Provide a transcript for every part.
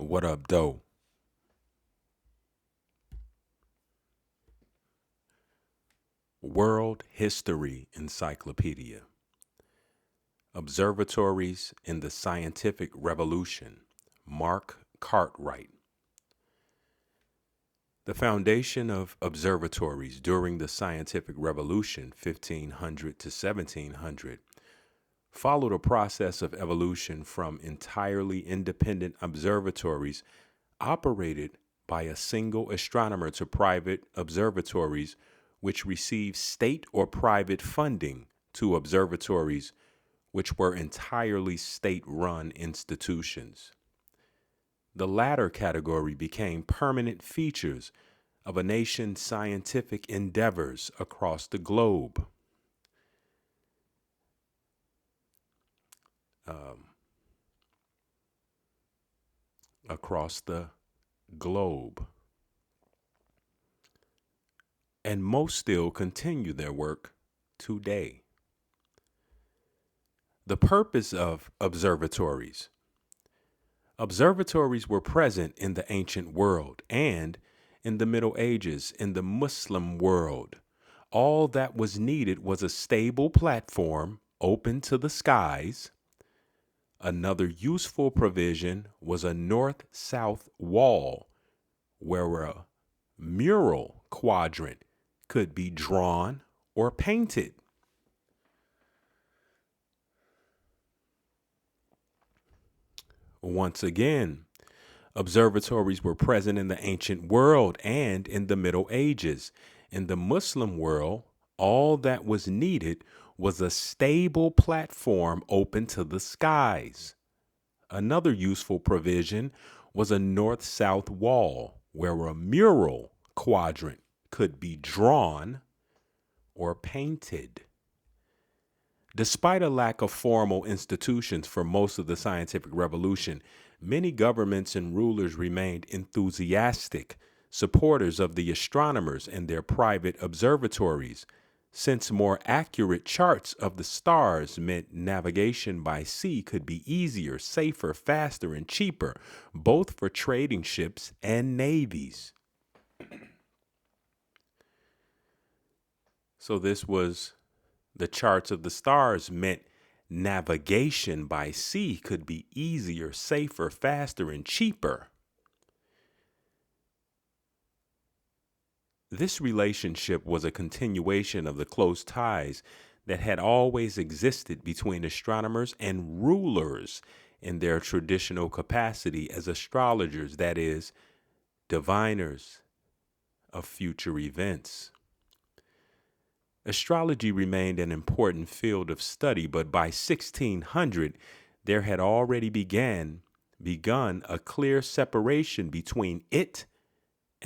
What up, though? World History Encyclopedia. Observatories in the Scientific Revolution. Mark Cartwright. The foundation of observatories during the Scientific Revolution, 1500 to 1700, followed a process of evolution from entirely independent observatories operated by a single astronomer to private observatories which received state or private funding to observatories which were entirely state run institutions. The latter category became permanent features of a nation's scientific endeavors across the globe. Um, across the globe. And most still continue their work today. The purpose of observatories. Observatories were present in the ancient world and in the Middle Ages in the Muslim world. All that was needed was a stable platform open to the skies. Another useful provision was a north-south wall where a mural quadrant could be drawn or painted. Once again, observatories were present in the ancient world and in the Middle Ages. In the Muslim world, all that was needed was a stable platform open to the skies. Another useful provision was a north-south wall where a mural quadrant could be drawn or painted. Despite a lack of formal institutions for most of the scientific revolution, many governments and rulers remained enthusiastic supporters of the astronomers and their private observatories, since more accurate charts of the stars meant navigation by sea could be easier, safer, faster, and cheaper, both for trading ships and navies. So this was the charts of the stars meant navigation by sea could be easier, safer, faster, and cheaper. This relationship was a continuation of the close ties that had always existed between astronomers and rulers in their traditional capacity as astrologers, that is, diviners of future events. Astrology remained an important field of study, but by 1600, there had already begun a clear separation between it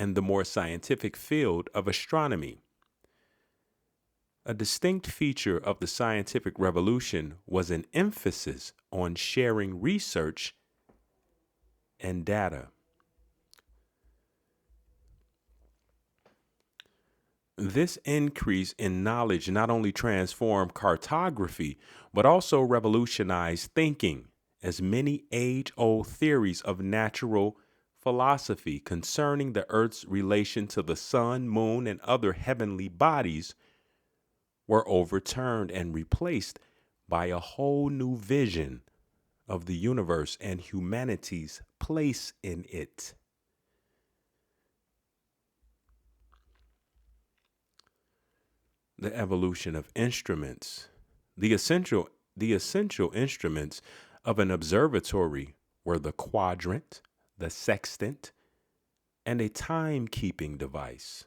and the more scientific field of astronomy. A distinct feature of the scientific revolution was an emphasis on sharing research and data. This increase in knowledge not only transformed cartography, but also revolutionized thinking, as many age-old theories of natural philosophy concerning the Earth's relation to the sun, moon, and other heavenly bodies were overturned and replaced by a whole new vision of the universe and humanity's place in it. The evolution of instruments. The essential instruments of an observatory were the quadrant, the sextant, and a timekeeping device.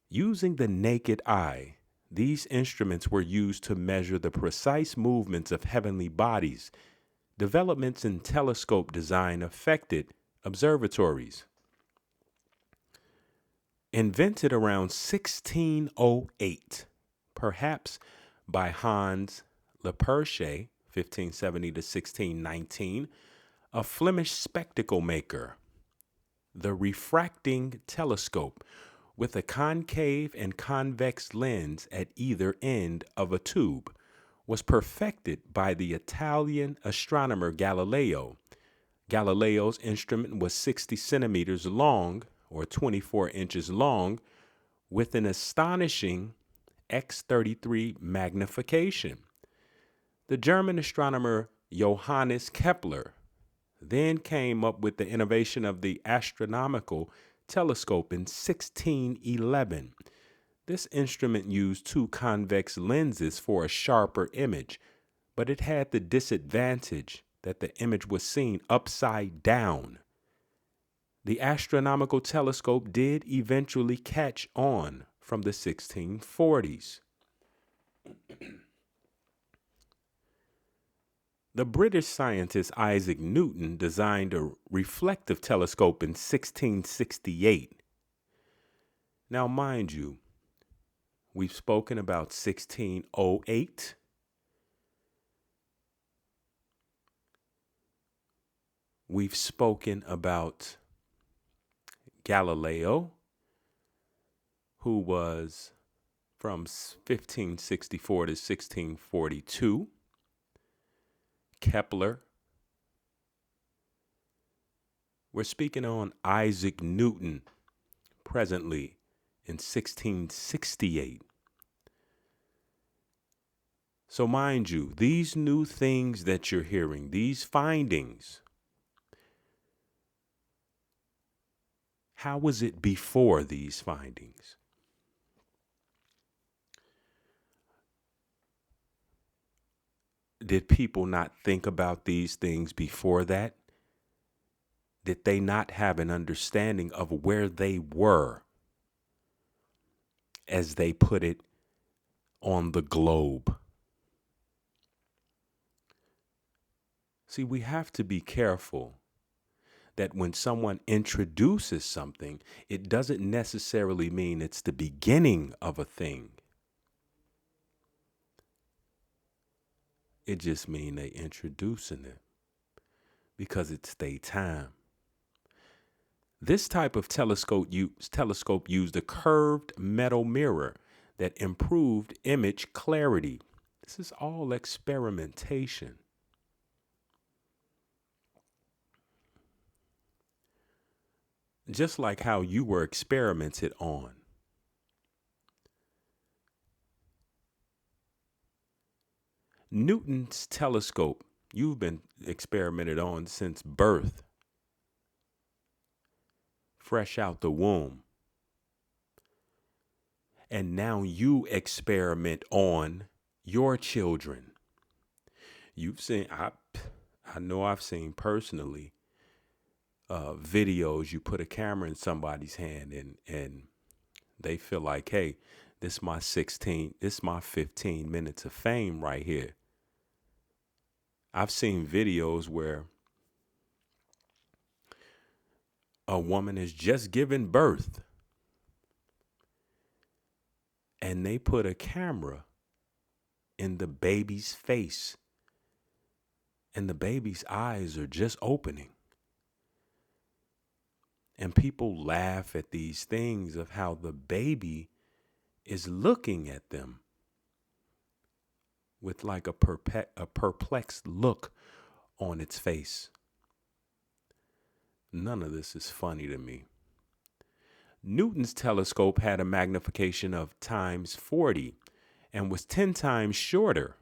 Using the naked eye, these instruments were used to measure the precise movements of heavenly bodies. Developments in telescope design affected observatories. Invented around 1608, perhaps by Hans Lippershey, 1570 to 1619, a Flemish spectacle maker. The refracting telescope, with a concave and convex lens at either end of a tube, was perfected by the Italian astronomer Galileo. Galileo's instrument was 60 centimeters long, or 24 inches long, with an astonishing X33 magnification. The German astronomer Johannes Kepler then came up with the innovation of the astronomical telescope in 1611. This instrument used two convex lenses for a sharper image, but it had the disadvantage that the image was seen upside down. The astronomical telescope did eventually catch on from the 1640s. The British scientist Isaac Newton designed a reflective telescope in 1668. Now, mind you, we've spoken about 1608. We've spoken about Galileo, who was from 1564 to 1642. Kepler. We're speaking on Isaac Newton, presently in 1668. So mind you, these new things that you're hearing, these findings, how was it before these findings? Did people not think about these things before that? Did they not have an understanding of where they were, as they put it, on the globe? See, we have to be careful that when someone introduces something, it doesn't necessarily mean it's the beginning of a thing. It just means they introducing it because it's their time. This type of telescope used a curved metal mirror that improved image clarity. This is all experimentation. Just like how you were experimented on. Newton's telescope, you've been experimented on since birth, fresh out the womb. And now you experiment on your children. You've seen, I know I've seen personally, videos, you put a camera in somebody's hand and they feel like, hey, this is my 15 minutes of fame right here. I've seen videos where a woman has just given birth and they put a camera in the baby's face and the baby's eyes are just opening. And people laugh at these things of how the baby is looking at them with like a perplexed look on its face. None of this is funny to me. Newton's telescope had a magnification of times 40 and was 10 times shorter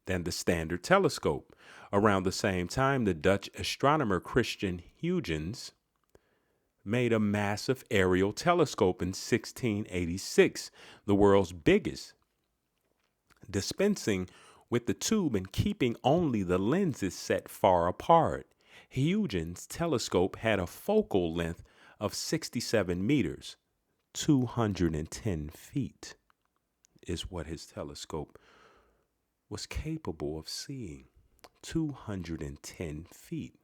than the standard telescope. Around the same time, the Dutch astronomer Christian Huygens made a massive aerial telescope in 1686, the world's biggest, dispensing with the tube and keeping only the lenses set far apart. Huygens' telescope had a focal length of 67 meters, 210 feet is what his telescope was capable of seeing. 210 feet.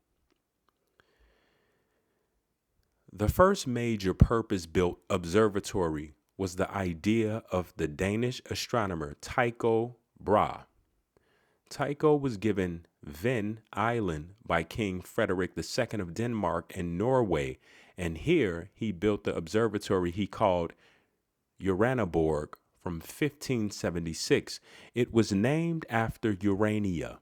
The first major purpose-built observatory was the idea of the Danish astronomer Tycho Brahe. Tycho was given Ven Island by King Frederick II of Denmark and Norway, and here he built the observatory he called Uraniborg from 1576. It was named after Urania,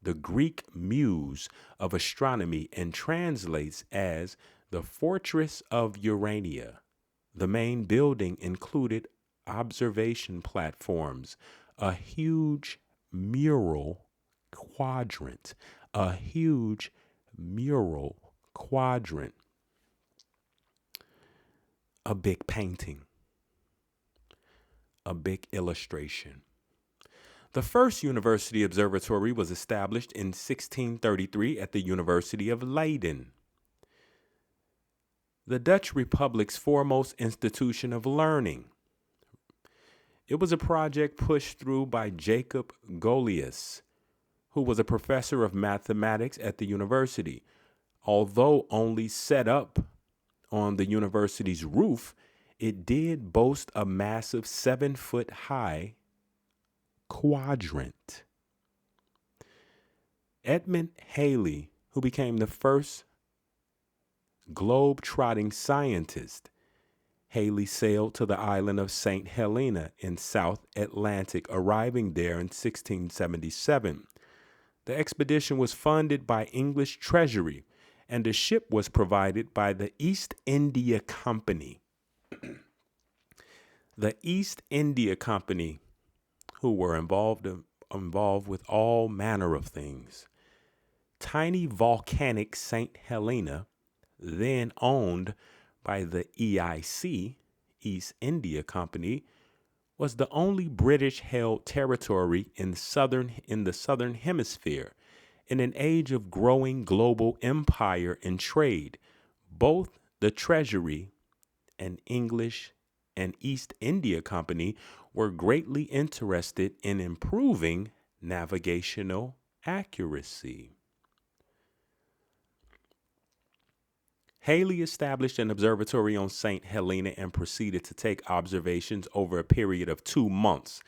the Greek muse of astronomy and translates as the Fortress of Urania. The main building included observation platforms, a huge mural quadrant, a huge mural quadrant, a big painting, a big illustration. The first university observatory was established in 1633 at the University of Leiden, the Dutch Republic's foremost institution of learning. It was a project pushed through by Jacob Golius, who was a professor of mathematics at the university. Although only set up on the university's roof, it did boast a massive 7-foot high quadrant. Edmund Halley, who became the first globe-trotting scientist, Halley sailed to the island of St. Helena in South Atlantic, arriving there in 1677. The expedition was funded by English Treasury, and a ship was provided by the East India Company. The East India Company, who were involved with all manner of things. Tiny volcanic St. Helena, then owned by the EIC, East India Company, was the only British-held territory in the Southern Hemisphere. In an age of growing global empire and trade, both the Treasury and English and East India Company were greatly interested in improving navigational accuracy. Halley established an observatory on St. Helena and proceeded to take observations over a period of 2 months.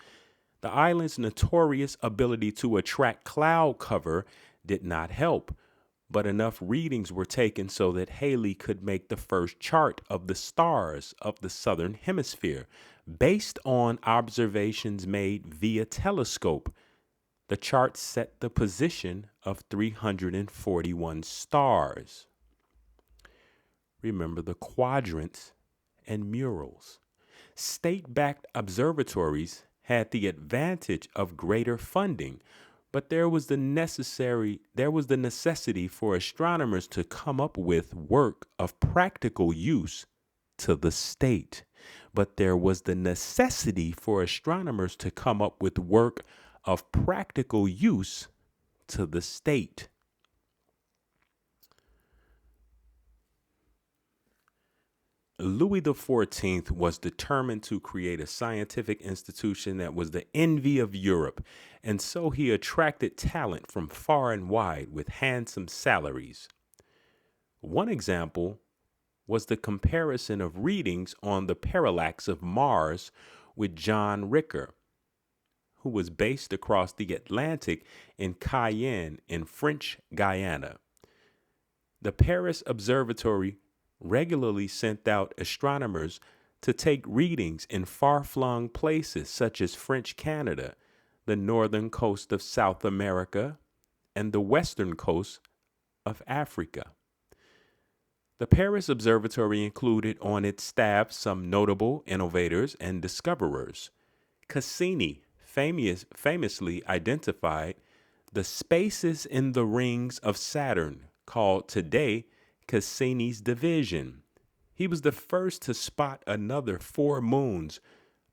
The island's notorious ability to attract cloud cover did not help, but enough readings were taken so that Halley could make the first chart of the stars of the southern hemisphere based on observations made via telescope. The chart set the position of 341 stars. Remember the quadrants and murals. State-backed observatories had the advantage of greater funding, but there was the necessity for astronomers to come up with work of practical use to the state. But there was the necessity for astronomers to come up with work of practical use to the state. Louis XIV was determined to create a scientific institution that was the envy of Europe, and so he attracted talent from far and wide with handsome salaries. One example was the comparison of readings on the parallax of Mars with John Ricker, who was based across the Atlantic in Cayenne in French Guiana. The Paris Observatory regularly sent out astronomers to take readings in far-flung places such as French Canada, the northern coast of South America, and the western coast of Africa. The Paris Observatory included on its staff some notable innovators and discoverers. Cassini famously identified the spaces in the rings of Saturn, called today Cassini's division. He was the first to spot another 4 moons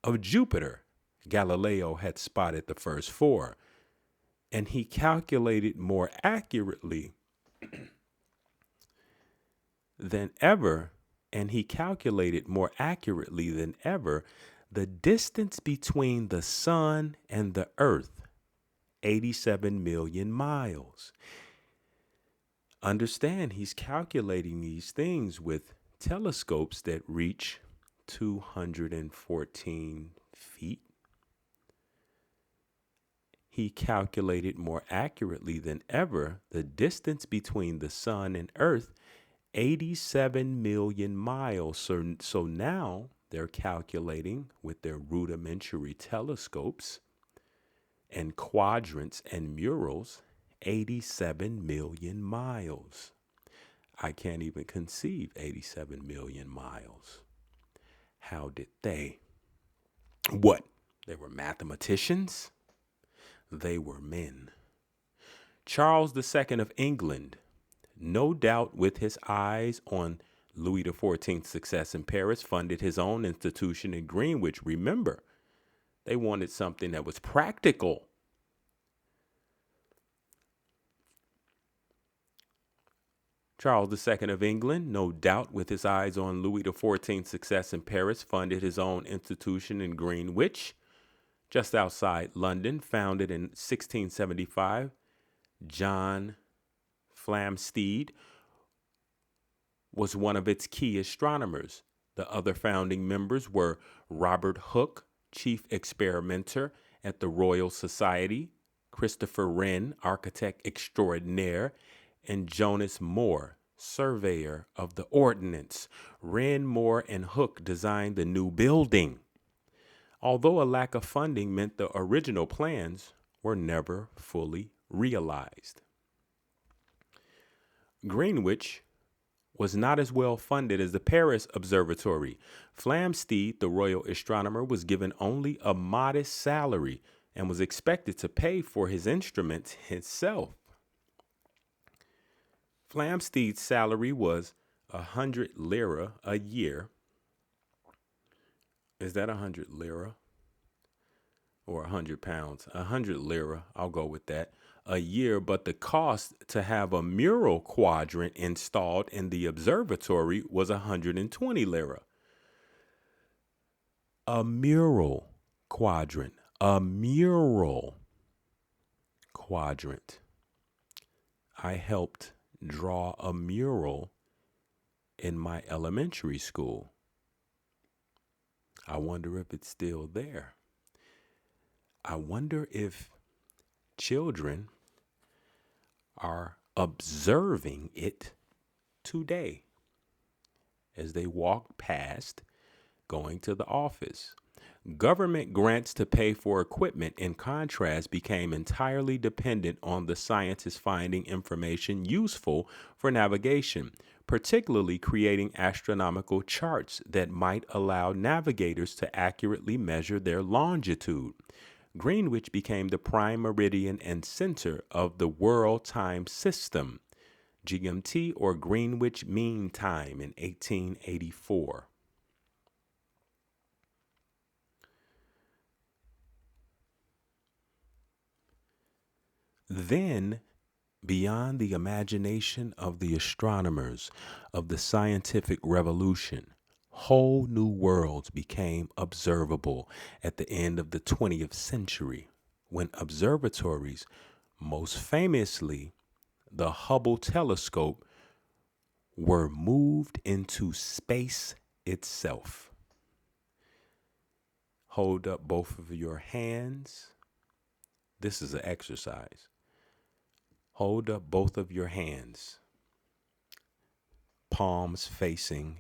of Jupiter. Galileo had spotted the first 4, and he calculated more accurately than ever, the distance between the sun and the earth, 87 million miles. Understand, he's calculating these things with telescopes that reach 214 feet. He calculated more accurately than ever the distance between the sun and earth, 87 million miles. So now they're calculating with their rudimentary telescopes and quadrants and murals 87 million miles. I can't even conceive 87 million miles. How did they? What? They were mathematicians? They were men. Charles II of England, no doubt with his eyes on Louis XIV's success in Paris, funded his own institution in Greenwich. Remember, they wanted something that was practical. Charles II of England, no doubt with his eyes on Louis XIV's success in Paris, funded his own institution in Greenwich, just outside London, founded in 1675. John Flamsteed was one of its key astronomers. The other founding members were Robert Hooke, chief experimenter at the Royal Society, Christopher Wren, architect extraordinaire, and Jonas Moore, surveyor of the ordnance. Wren, Moore, and Hooke designed the new building. Although a lack of funding meant the original plans were never fully realized. Greenwich was not as well funded as the Paris Observatory. Flamsteed, the royal astronomer, was given only a modest salary and was expected to pay for his instruments himself. Flamsteed's salary was 100 lira a year. Is that 100 lira? Or 100 pounds? 100 lira, I'll go with that, a year. But the cost to have a mural quadrant installed in the observatory was 120 lira. A mural quadrant. A mural quadrant. I helped draw a mural in my elementary school. I wonder if it's still there. I wonder if children are observing it today as they walk past going to the office. Government grants to pay for equipment, in contrast, became entirely dependent on the scientists finding information useful for navigation, particularly creating astronomical charts that might allow navigators to accurately measure their longitude. Greenwich became the prime meridian and center of the World Time System, GMT, or Greenwich Mean Time, in 1884. Then, beyond the imagination of the astronomers of the scientific revolution, whole new worlds became observable at the end of the 20th century, when observatories, most famously the Hubble telescope, were moved into space itself. Hold up both of your hands. This is an exercise. Hold up both of your hands, palms facing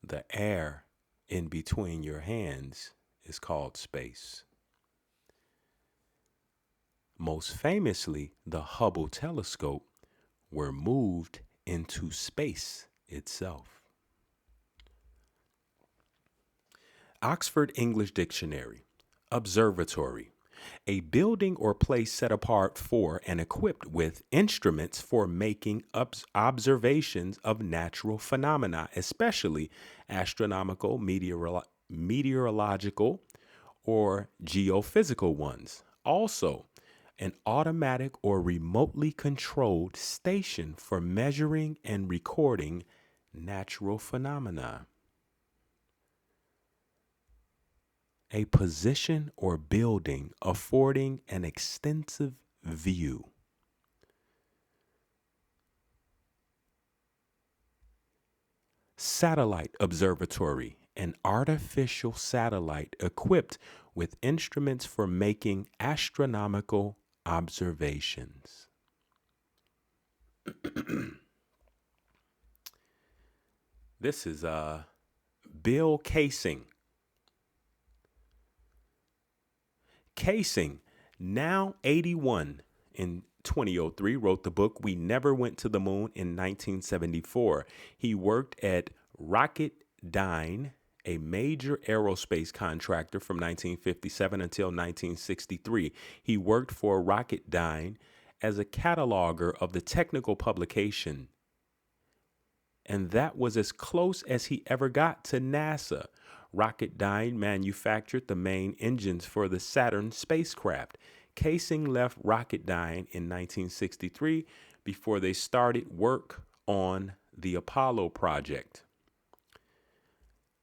the air in between your hands is called space. Most famously, the Hubble telescope were moved into space itself. Oxford English Dictionary. Observatory. A building or place set apart for and equipped with instruments for making observations of natural phenomena, especially astronomical, meteorological, or geophysical ones. Also, an automatic or remotely controlled station for measuring and recording natural phenomena. A position or building affording an extensive view. Satellite observatory, an artificial satellite equipped with instruments for making astronomical observations. This is Bill Kaysing. Casing, now 81, in 2003, wrote the book We Never Went to the Moon in 1974. He worked at Rocketdyne, a major aerospace contractor from 1957 until 1963. He worked for Rocketdyne as a cataloger of the technical publication, and that was as close as he ever got to NASA. Rocketdyne manufactured the main engines for the Saturn spacecraft. Casing left Rocketdyne in 1963 before they started work on the Apollo project.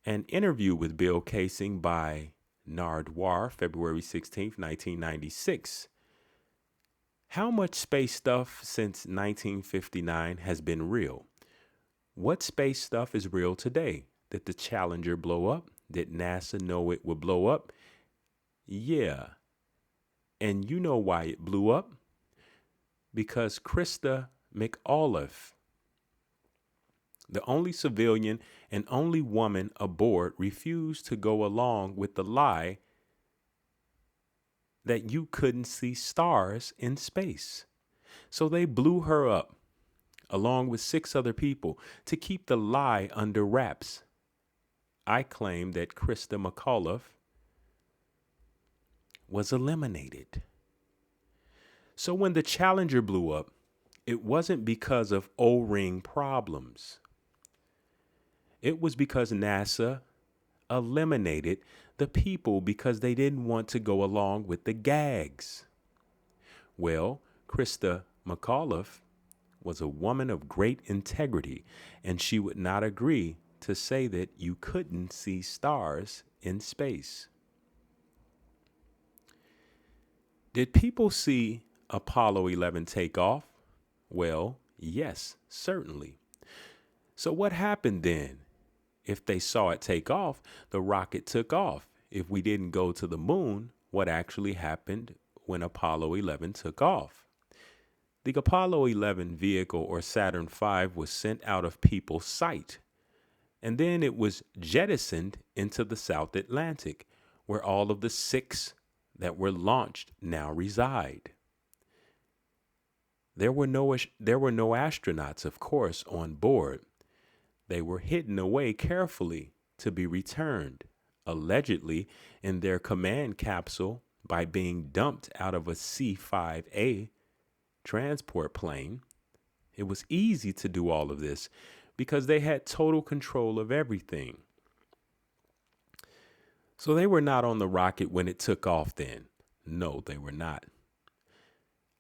An interview with Bill Casing by Nardwuar, February 16, 1996. How much space stuff since 1959 has been real? What space stuff is real today? Did the Challenger blow up? Did NASA know it would blow up? Yeah. And you know why it blew up? Because Christa McAuliffe, the only civilian and only woman aboard, refused to go along with the lie that you couldn't see stars in space. So they blew her up, along with 6 other people, to keep the lie under wraps. I claim that Christa McAuliffe was eliminated. So when the Challenger blew up, it wasn't because of O-ring problems. It was because NASA eliminated the people because they didn't want to go along with the gags. Well, Christa McAuliffe was a woman of great integrity, and she would not agree to say that you couldn't see stars in space. Did people see Apollo 11 take off? Well, yes, certainly. So what happened then? If they saw it take off, the rocket took off. If we didn't go to the moon, what actually happened when Apollo 11 took off? The Apollo 11 vehicle, or Saturn V, was sent out of people's sight, and then it was jettisoned into the South Atlantic, where all of the 6 that were launched now reside. There were no astronauts, of course, on board. They were hidden away carefully to be returned, allegedly in their command capsule, by being dumped out of a C-5A transport plane. It was easy to do all of this because they had total control of everything. So they were not on the rocket when it took off then. No, they were not.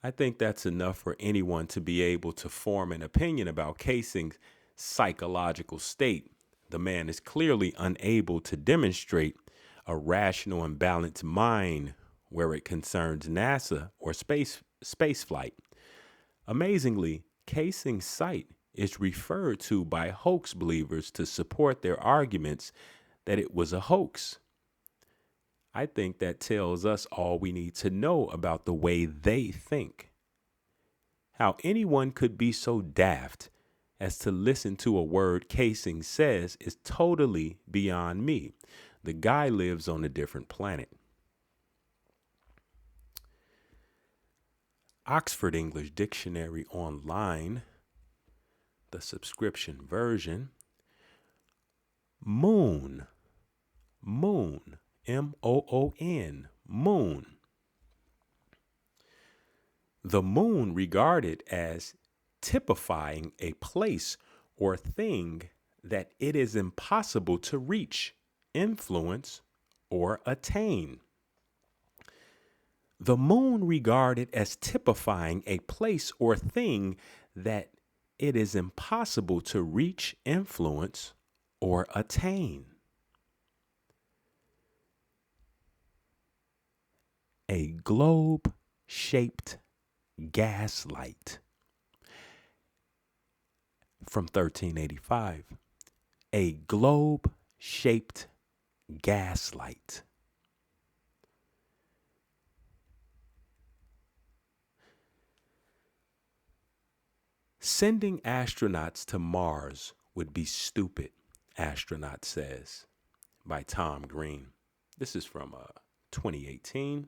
I think that's enough for anyone to be able to form an opinion about Casing's psychological state. The man is clearly unable to demonstrate a rational and balanced mind where it concerns NASA or space flight. Amazingly, Casing's sight is referred to by hoax believers to support their arguments that it was a hoax. I think that tells us all we need to know about the way they think. How anyone could be so daft as to listen to a word Casing says is totally beyond me. The guy lives on a different planet. Oxford English Dictionary Online, the subscription version. Moon, M-O-O-N, moon. The moon regarded as typifying a place or thing that it is impossible to reach, influence, or attain. The moon regarded as typifying a place or thing that it is impossible to reach, influence, or attain. A globe-shaped gaslight. From 1385. A globe-shaped gaslight. Sending astronauts to Mars would be stupid, astronaut says, by Tom Green. This is from 2018.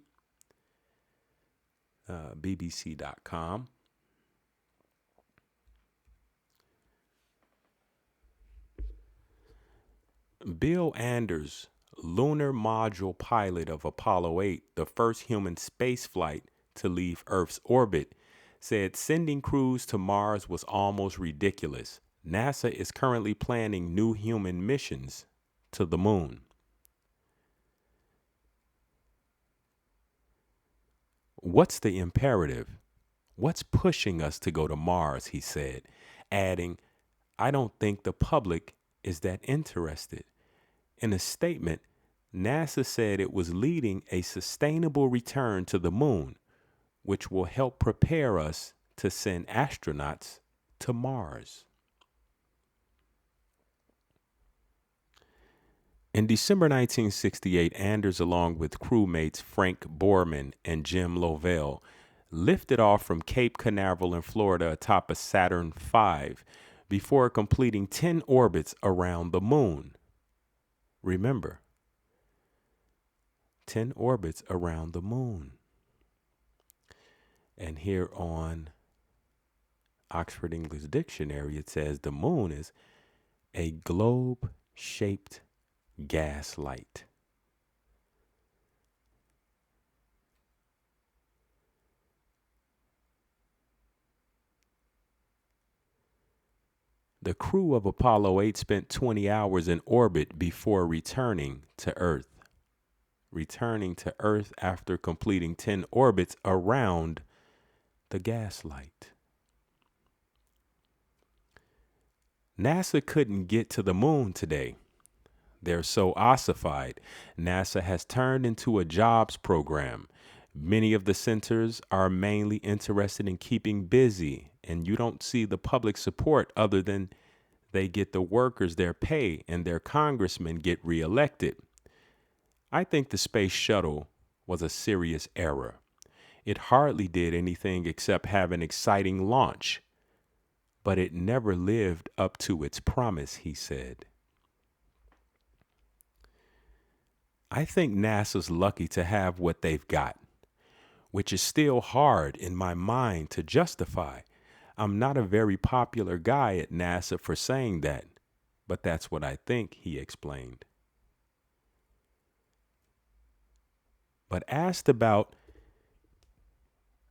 BBC.com. Bill Anders, lunar module pilot of Apollo 8, the first human spaceflight to leave Earth's orbit, said sending crews to Mars was almost ridiculous. NASA is currently planning new human missions to the moon. What's the imperative? What's pushing us to go to Mars? He said, adding, I don't think the public is that interested. In a statement, NASA said it was leading a sustainable return to the moon, which will help prepare us to send astronauts to Mars. In December 1968, Anders, along with crewmates Frank Borman and Jim Lovell, lifted off from Cape Canaveral in Florida atop a Saturn V before completing 10 orbits around the moon. Remember, 10 orbits around the moon. And here on Oxford English Dictionary, it says the moon is a globe-shaped gas light. The crew of Apollo 8 spent 20 hours in orbit before returning to Earth. Returning to Earth after completing 10 orbits around the gas light. NASA couldn't get to the moon today. They're so ossified. NASA has turned into a jobs program. Many of the centers are mainly interested in keeping busy, and you don't see the public support other than they get the workers their pay and their congressmen get reelected. I think the space shuttle was a serious error. It hardly did anything except have an exciting launch, but it never lived up to its promise, he said. I think NASA's lucky to have what they've got, which is still hard in my mind to justify. I'm not a very popular guy at NASA for saying that, but that's what I think, he explained. But asked about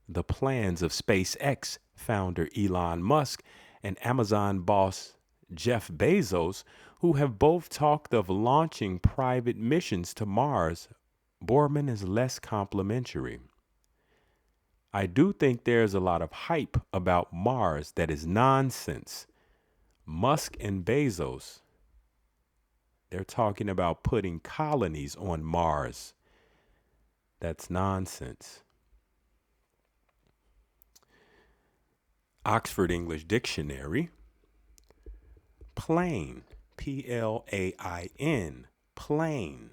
the plans of SpaceX founder Elon Musk and Amazon boss Jeff Bezos, who have both talked of launching private missions to Mars, Borman is less complimentary. I do think there's a lot of hype about Mars that is nonsense. Musk and Bezos, they're talking about putting colonies on Mars. That's nonsense. Oxford English Dictionary. Plain, Plain, plain.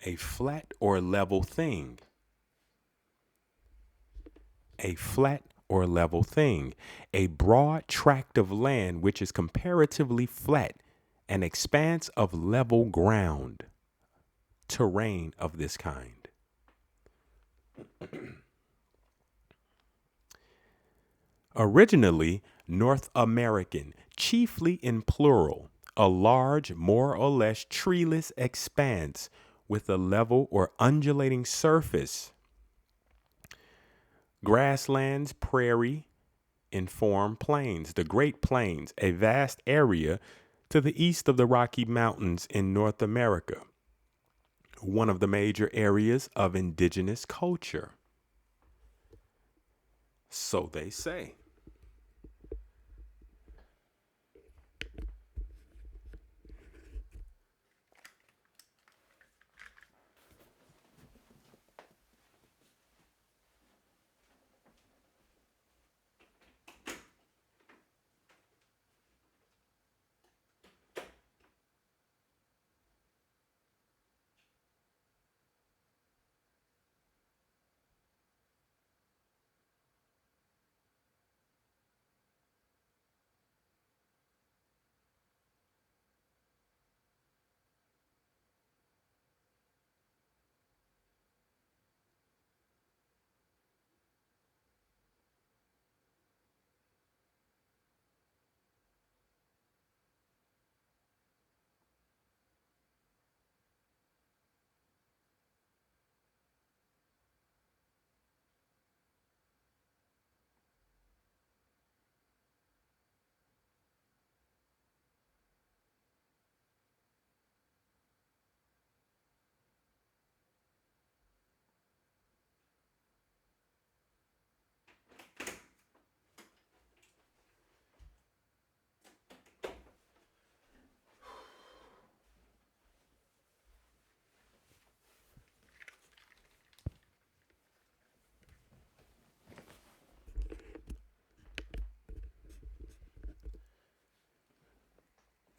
A flat or level thing. A flat or level thing. A broad tract of land which is comparatively flat, an expanse of level ground. Terrain of this kind. Originally North American, chiefly in plural, a large, more or less treeless expanse with a level or undulating surface. Grasslands, prairie, inform plains, the Great Plains, a vast area to the east of the Rocky Mountains in North America, one of the major areas of indigenous culture. So they say.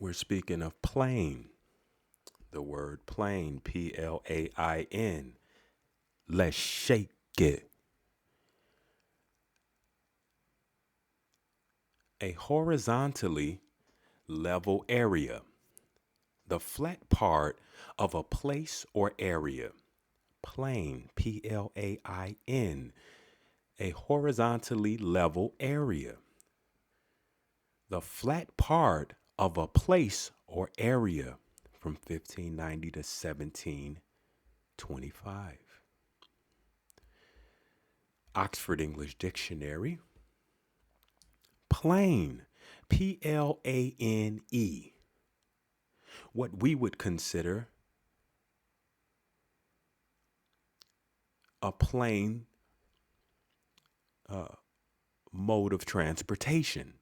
We're speaking of plain. The word plain, Plain. Let's shake it. A horizontally level area. The flat part of a place or area. Plain, Plain. A horizontally level area. The flat part of a place or area from 1590 to 1725. Oxford English Dictionary. Plain, Plane. What we would consider a plain mode of transportation.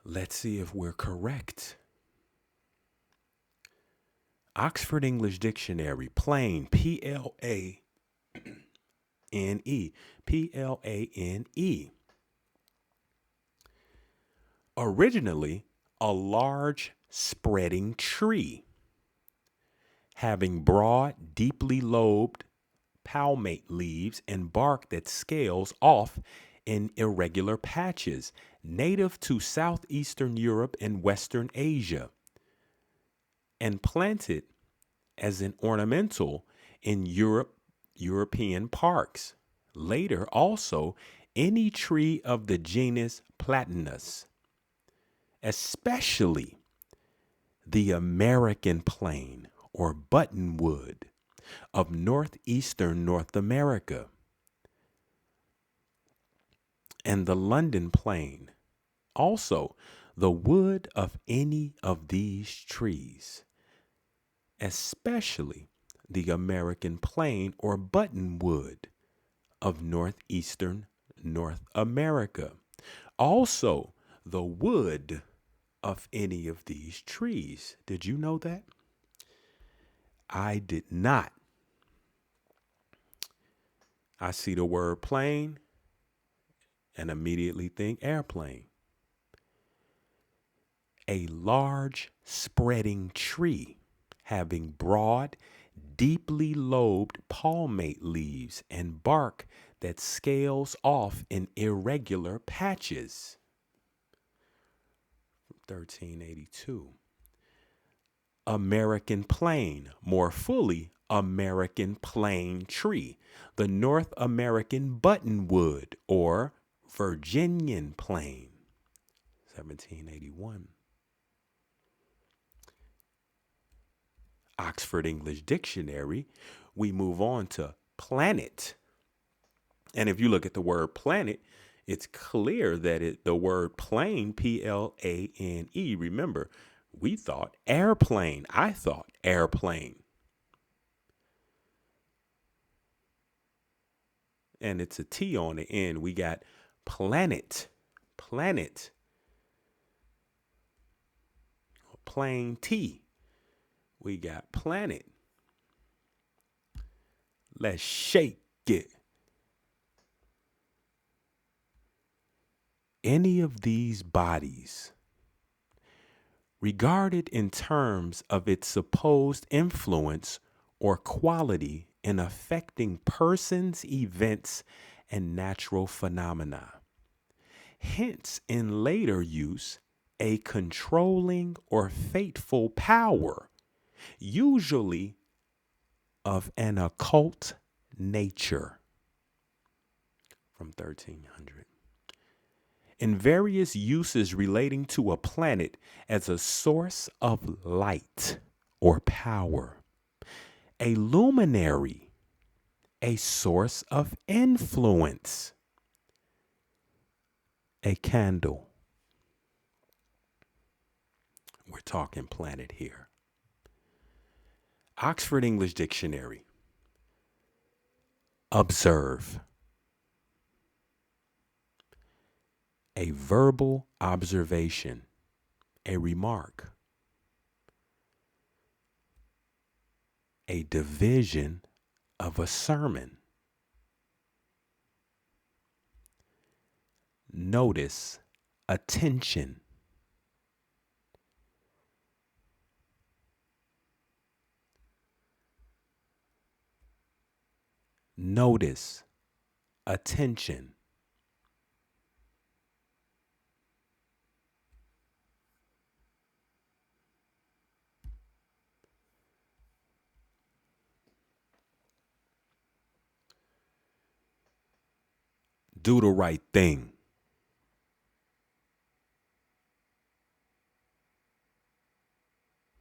Let's see if we're correct. Oxford English Dictionary, plain, Plane. Plane. Originally, a large spreading tree having broad, deeply lobed palmate leaves and bark that scales off in irregular patches, native to southeastern Europe and Western Asia, and planted as an ornamental in European parks. Later, also, any tree of the genus Platanus, especially the American plane or buttonwood of northeastern North America, and the London plane. Also, the wood of any of these trees, especially the American plane or buttonwood of northeastern North America. Also, the wood of any of these trees. Did you know that? I did not. I see the word plane and immediately think airplane. A large spreading tree having broad, deeply lobed palmate leaves and bark that scales off in irregular patches. 1382. American plane, more fully, American plane tree, the North American buttonwood or Virginian plane. 1781. Oxford English Dictionary, we move on to planet. And if you look at the word planet, it's clear that the word plane, Plane, remember, we thought airplane. I thought airplane. And it's a T on the end. We got planet. Planet. Plain T. We got planet. Let's shake it. Any of these bodies, regarded in terms of its supposed influence or quality in affecting persons, events, and natural phenomena. Hence, in later use, a controlling or fateful power, usually of an occult nature. From 1300. In various uses relating to a planet as a source of light or power, a luminary, a source of influence, a candle. We're talking planet here. Oxford English Dictionary. Observe. A verbal observation, a remark, a division of a sermon. Notice, attention, notice, attention. Do the right thing.